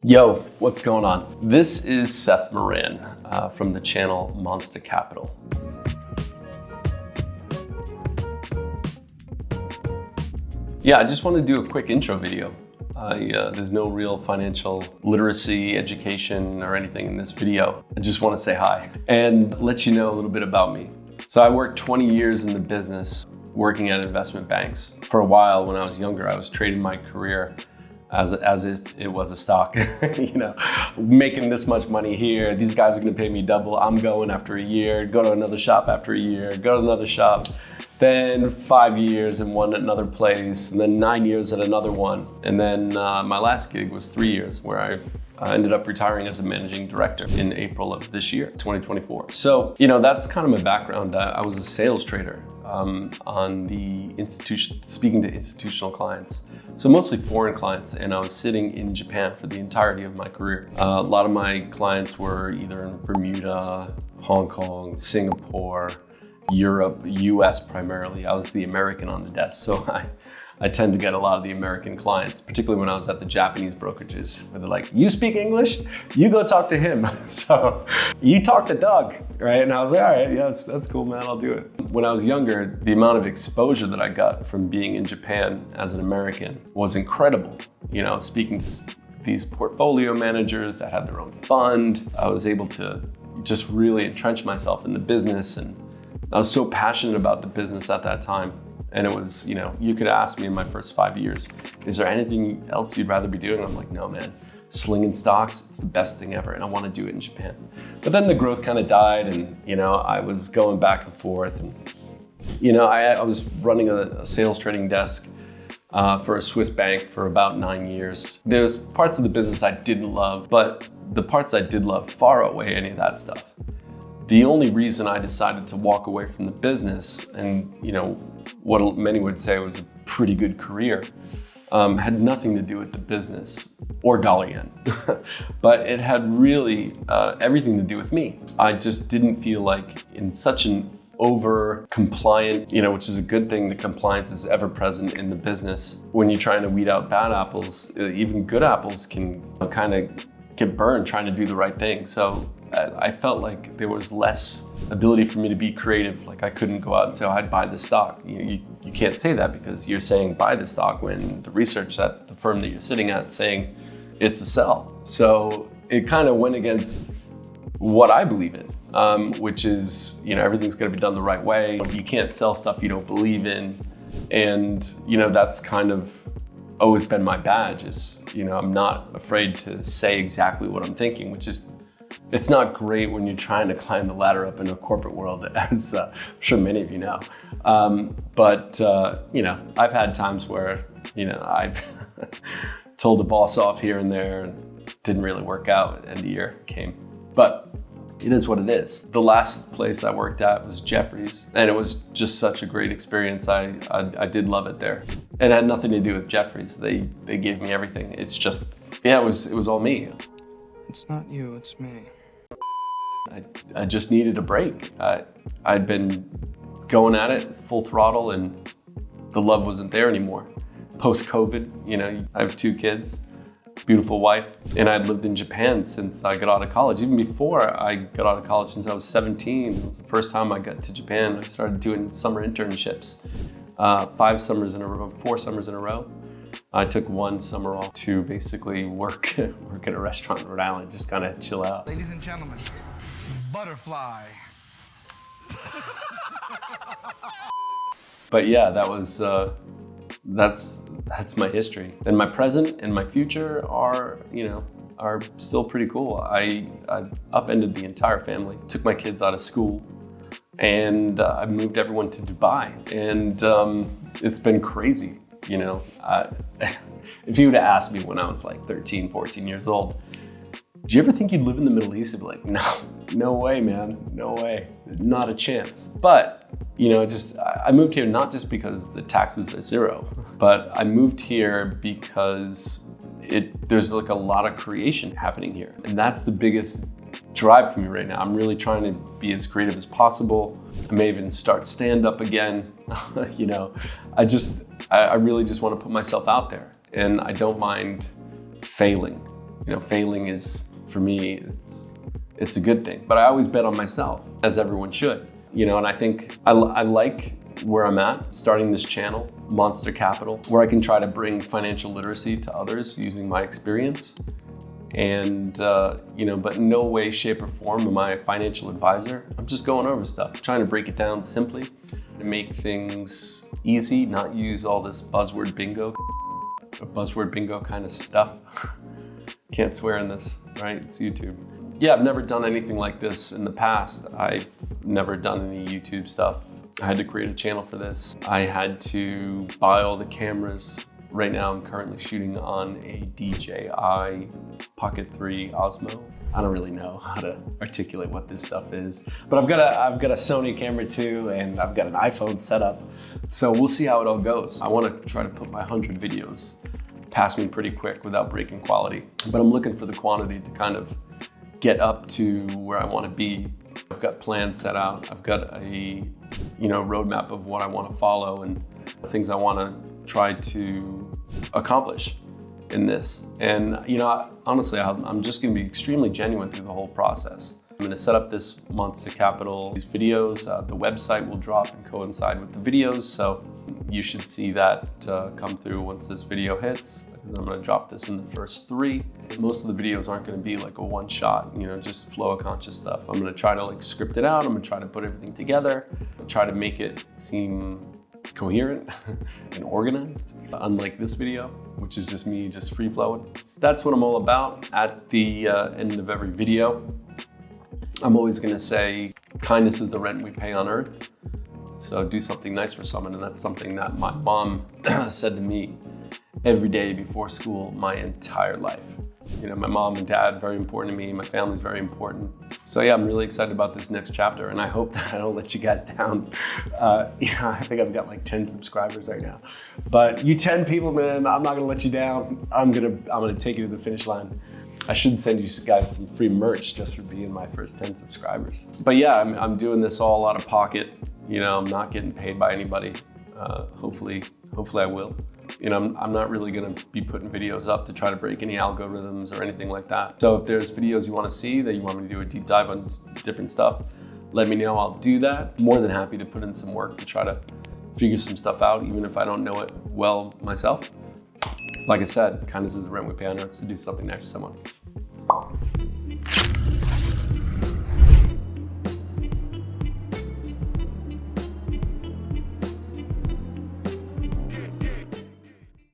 Yo, what's going on? This is Seth Moran from the channel MONSTAH Capital. Yeah, I just want to do a quick intro video. There's no real financial literacy, education, or anything in this video. I just want to say hi and let you know a little bit about me. So I worked 20 years in the business working at investment banks. For a while when I was younger, I was trading my career as if it was a stock, making this much money here. These guys are gonna pay me double. I'm going after a year, go to another shop after a year, go to another shop, then 5 years in another place, and then 9 years at another one. And then my last gig was 3 years where I ended up retiring as a managing director in April of this year, 2024. So, that's kind of my background. I was a sales trader on the institution, speaking to institutional clients. So mostly foreign clients, and I was sitting in Japan for the entirety of my career. A lot of my clients were either in Bermuda, Hong Kong, Singapore, Europe, US primarily. I was the American on the desk, so I tend to get a lot of the American clients, particularly when I was at the Japanese brokerages, where they're like, you speak English? You go talk to him. So you talk to Doug, right? And I was like, all right, yeah, that's cool, man, I'll do it. When I was younger, the amount of exposure that I got from being in Japan as an American was incredible. Speaking to these portfolio managers that had their own fund, I was able to just really entrench myself in the business. And I was so passionate about the business at that time. And it was, you could ask me in my first 5 years, is there anything else you'd rather be doing? I'm like, no, man, slinging stocks, it's the best thing ever. And I want to do it in Japan. But then the growth kind of died and, I was going back and forth. And, I was running a sales trading desk for a Swiss bank for about 9 years. There's parts of the business I didn't love, but the parts I did love far outweigh any of that stuff. The only reason I decided to walk away from the business and, what many would say was a pretty good career, had nothing to do with the business or dollar yen, but it had really everything to do with me. I just didn't feel like in such an over compliant, which is a good thing, the compliance is ever present in the business. When you're trying to weed out bad apples, even good apples can kind of get burned trying to do the right thing. So I felt like there was less ability for me to be creative. Like I couldn't go out and say, I'd buy this stock. You can't say that because you're saying buy the stock when the research at the firm that you're sitting at saying it's a sell. So it kind of went against what I believe in, which is, everything's gonna be done the right way. You can't sell stuff you don't believe in. And, that's kind of always been my badge is, I'm not afraid to say exactly what I'm thinking, which is, it's not great when you're trying to climb the ladder up in a corporate world, as I'm sure many of you know. But I've had times where, I've told the boss off here and there and didn't really work out, end of the year came. But it is what it is. The last place I worked at was Jefferies, and it was just such a great experience. I did love it there. It had nothing to do with Jefferies. They gave me everything. It's just, it was all me. It's not you, it's me. I just needed a break. I'd been going at it full throttle and the love wasn't there anymore. Post-COVID, I have 2 kids, beautiful wife, and I'd lived in Japan since I got out of college. Even before I got out of college, since I was 17, it was the first time I got to Japan. I started doing summer internships, 4 summers in a row. I took 1 summer off to basically work at a restaurant in Rhode Island, just kind of chill out. Ladies and gentlemen, butterfly. But yeah, that was, that's my history. And my present and my future are still pretty cool. I upended the entire family, took my kids out of school, and I moved everyone to Dubai. And it's been crazy. If you would have asked me when I was like 13, 14 years old, do you ever think you'd live in the Middle East? I'd be like, no way, man, no way, not a chance. But, I moved here not just because the taxes are 0, but I moved here because there's like a lot of creation happening here. And that's the biggest drive for me right now. I'm really trying to be as creative as possible. I may even start stand-up again. I really just want to put myself out there, and I don't mind failing. Failing is, for me, it's a good thing. But I always bet on myself, as everyone should. And I think I like where I'm at, starting this channel, MONSTAH Capital, where I can try to bring financial literacy to others using my experience. And, but in no way, shape, or form am I a financial advisor. I'm just going over stuff, trying to break it down simply to make things easy, not use all this buzzword bingo kind of stuff. Can't swear in this, right? It's YouTube. Yeah, I've never done anything like this in the past. I've never done any YouTube stuff. I had to create a channel for this. I had to buy all the cameras. Right now, I'm currently shooting on a DJI Pocket 3 Osmo. I don't really know how to articulate what this stuff is, but I've got a Sony camera too, and I've got an iPhone set up. So we'll see how it all goes. I want to try to put my 100 videos past me pretty quick without breaking quality, but I'm looking for the quantity to kind of get up to where I want to be. I've got plans set out. I've got a roadmap of what I want to follow and things I want to try to accomplish in this. And honestly, I'm just going to be extremely genuine through the whole process. I'm going to set up this MONSTAH Capital, these videos. The website will drop and coincide with the videos, so you should see that come through once this video hits. I'm going to drop this in the first 3. Most of the videos aren't going to be like a one shot, just flow of conscious stuff. I'm going to try to script it out. I'm going to try to put everything together, try to make it seem coherent and organized, unlike this video, which is just me just free flowing. That's what I'm all about. At the end of every video, I'm always going to say, kindness is the rent we pay on earth. So do something nice for someone. And that's something that my mom said to me every day before school my entire life. My mom and dad, very important to me. My family's very important. So yeah, I'm really excited about this next chapter, and I hope that I don't let you guys down. I think I've got like 10 subscribers right now. But you 10 people, man, I'm not gonna let you down. I'm gonna take you to the finish line. I should send you guys some free merch just for being my first 10 subscribers. But yeah, I'm doing this all out of pocket. I'm not getting paid by anybody. Hopefully I will. I'm not really gonna be putting videos up to try to break any algorithms or anything like that. So if there's videos you wanna see that you want me to do a deep dive on different stuff, let me know, I'll do that. More than happy to put in some work to try to figure some stuff out, even if I don't know it well myself. Like I said, kindness is the rent we pay on earth, so do something nice for someone.